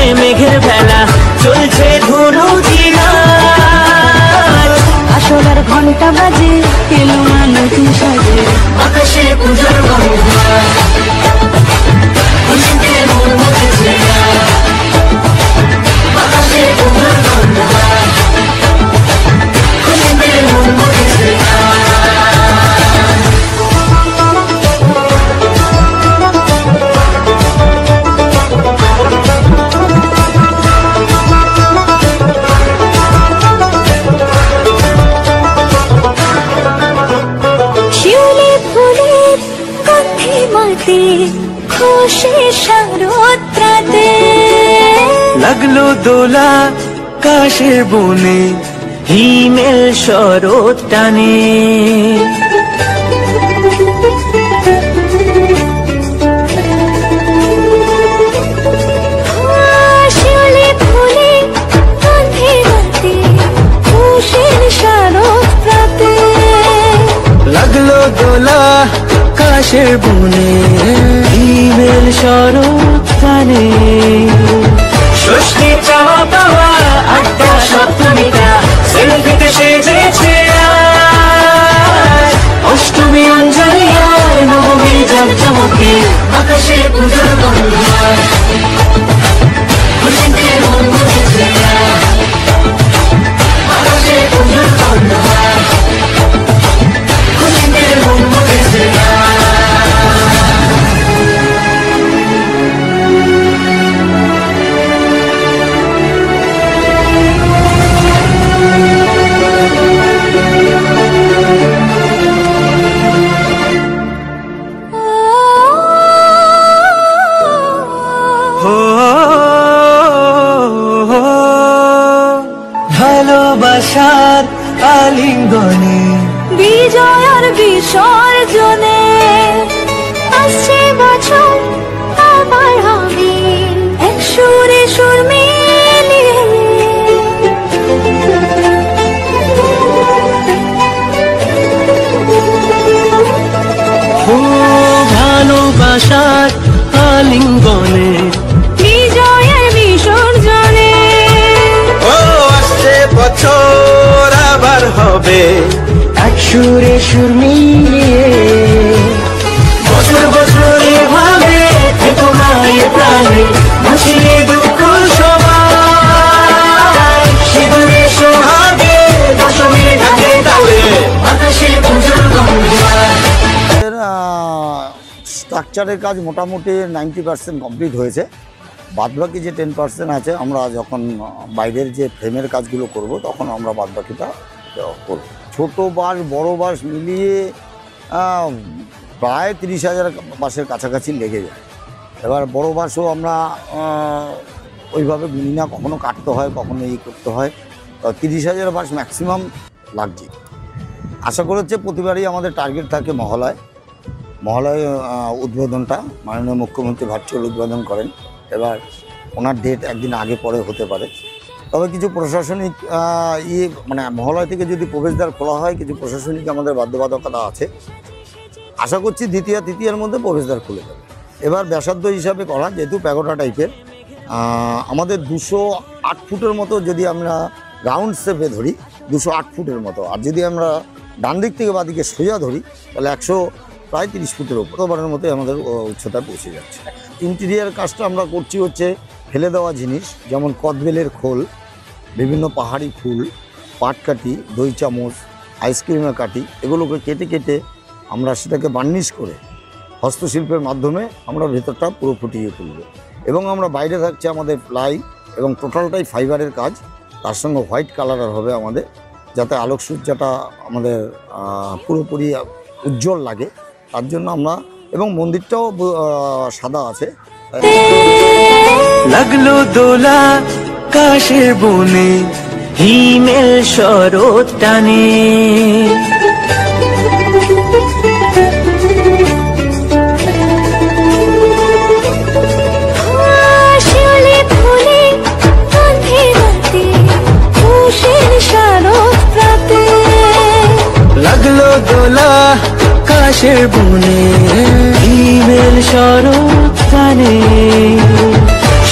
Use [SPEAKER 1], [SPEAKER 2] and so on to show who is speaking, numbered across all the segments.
[SPEAKER 1] আকাশে মেঘের ভেলা, চলছে ধুনু জিনার।
[SPEAKER 2] আসলার ঘন্টা বাজে, এলো না নতুন সাজে,
[SPEAKER 1] আকাশে পূজার গন্ধ, খুশিতে মন মজেছে আকাশে পূজার গন্ধ, খুশিতে মন মজেছে।
[SPEAKER 2] খুশি শারদরাতে
[SPEAKER 1] লাগলো দোলা কাশের বনে, হিমেল শরৎ টানে।
[SPEAKER 2] শিউলি ফুলে গন্ধে রাতে, খুশির শারদরাতে
[SPEAKER 1] লাগলো দোলা কাশের বনে, হিমেল শরৎ টানে। ষষ্ঠী চাওয়া পাওয়া আড্ডা সপ্তমীটা সেলফিতে সেজেছে আজ। অষ্টমী অঞ্জলি আর নবমী জমজমকে আকাশে পূজার গন্ধ, খুশিতে মন মজেছে আকাশে পূজার গন্ধ, খুশিতে মন মজেছে। ভালোবাসার আলিঙ্গনে,
[SPEAKER 2] বিজয় আর বিসর্জনে আসছে বছর আবার হবে, এক সুরে সুর মিলিয়ে
[SPEAKER 1] ভালোবাসার আলিঙ্গনে,
[SPEAKER 2] বিজয় আর বিসর্জনে
[SPEAKER 1] ও আসছে বছর আবার হবে, এক সুরে সুর মিলিয়ে। বছর বছর এভাবে থেকো মায়ের প্রাণে, ভাসিয়ে দুঃখ সবাই, সিঁদুরে সোহাগে দশমী ঢাকে তালে আকাশে পূজার গন্ধ।
[SPEAKER 3] স্ট্রাকচারের কাজ মোটামুটি 90% কমপ্লিট হয়েছে। বাদবাকি যে 10% আছে, আমরা যখন বাইরের যে ফ্রেমের কাজগুলো করব তখন আমরা বাদবাকিটা করব। ছোটো বাঁশ বড়ো বাঁশ মিলিয়ে প্রায় 30,000 বাঁশের কাছাকাছি লেগে যায়। এবার বড় বাঁশও আমরা ওইভাবে গুনি না, কখনো কাটতে হয় কখনো করতে হয়। 30,000 বাঁশ ম্যাক্সিমাম লাগছে। আশা করছে প্রতিবারই আমাদের টার্গেট থাকে মহলায় উদ্বোধনটা মাননীয় মুখ্যমন্ত্রী ভার্চুয়াল উদ্বোধন করেন। এবার ওনার ডেট একদিন আগে পরে হতে পারে। তবে কিছু প্রশাসনিক মানে মহলায় থেকে যদি প্রবেশদ্বার খোলা হয়, কিছু প্রশাসনিক আমাদের বাধ্যবাধকতা আছে। আশা করছি তৃতীয়ার মধ্যে প্রবেশদ্বার খুলে যাবে। এবার ব্যাসার্ধ হিসাবে করা, যেহেতু প্যাগোডা টাইপের, আমাদের 208 ফুটের মতো যদি আমরা রাউন্ড শেপে ধরি, 208 ফুটের মতো। আর যদি আমরা ডান দিক থেকে বাদিকে সোজা ধরি তাহলে প্রায় 30 ফুটের ওপরবারের মতো আমাদের উচ্চতায় পৌঁছে যাচ্ছে। ইন্টেরিয়ার কাজটা আমরা করছি হচ্ছে ফেলে দেওয়া জিনিস, যেমন কদবেলের খোল, বিভিন্ন পাহাড়ি ফুল, পাটকাঠি, দই চামচ, আইসক্রিমের কাঠি, এগুলোকে কেটে কেটে আমরা সেটাকে বার্নিশ করে হস্তশিল্পের মাধ্যমে আমরা ভেতরটা পুরো ফুটিয়ে তুলব। এবং আমরা বাইরে থাকছে আমাদের প্লাই, এবং টোটালটাই ফাইবারের কাজ, তার সঙ্গে হোয়াইট কালারের হবে আমাদের, যাতে আলোকসজ্জাটা আমাদের পুরোপুরি উজ্জ্বল লাগে। তার জন্য আমরা, এবং মন্দিরটাও সাদা আছে।
[SPEAKER 1] লাগলো দোলা কাশের বনে, হিমেল শরৎ টানে। লাগলো দোলা কাশের বনে, হিমেল শরৎ টানে।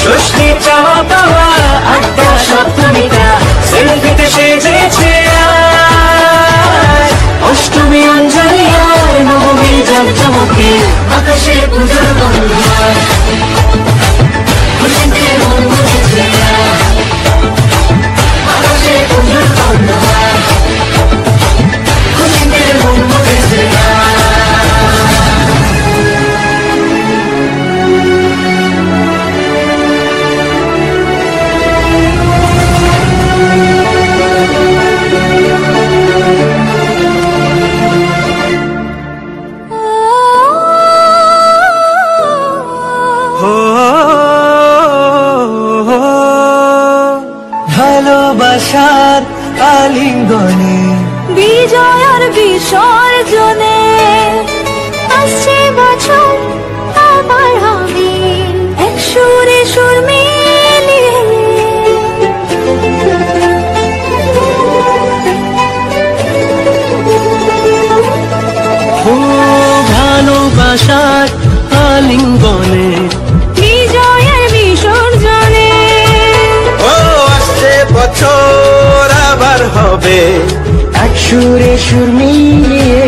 [SPEAKER 1] ষষ্ঠী চাওয়া পাওয়া আড্ডা সপ্তমীটা সেলফিতে সেজেছে আজ। অষ্টমী অঞ্জলি আর নবমী জমজমকে আকাশে পুজোর গন্ধ খুশিতে মন মুছেছে আকাশে পুজোর গন্ধ খুশিতে মন মুছেছে। ভালোবাসার আলিঙ্গনে
[SPEAKER 2] বিজয় আর বিসর্জনে আসছে বছর আবার হবে এক সুরে সুর মিলিয়ে।
[SPEAKER 1] ও ভালোবাসার আলিঙ্গনে
[SPEAKER 2] বিজয় আর বিসর্জনে
[SPEAKER 1] ও আসছে বছর আবার হবে এক সুরে সুর মিলিয়ে।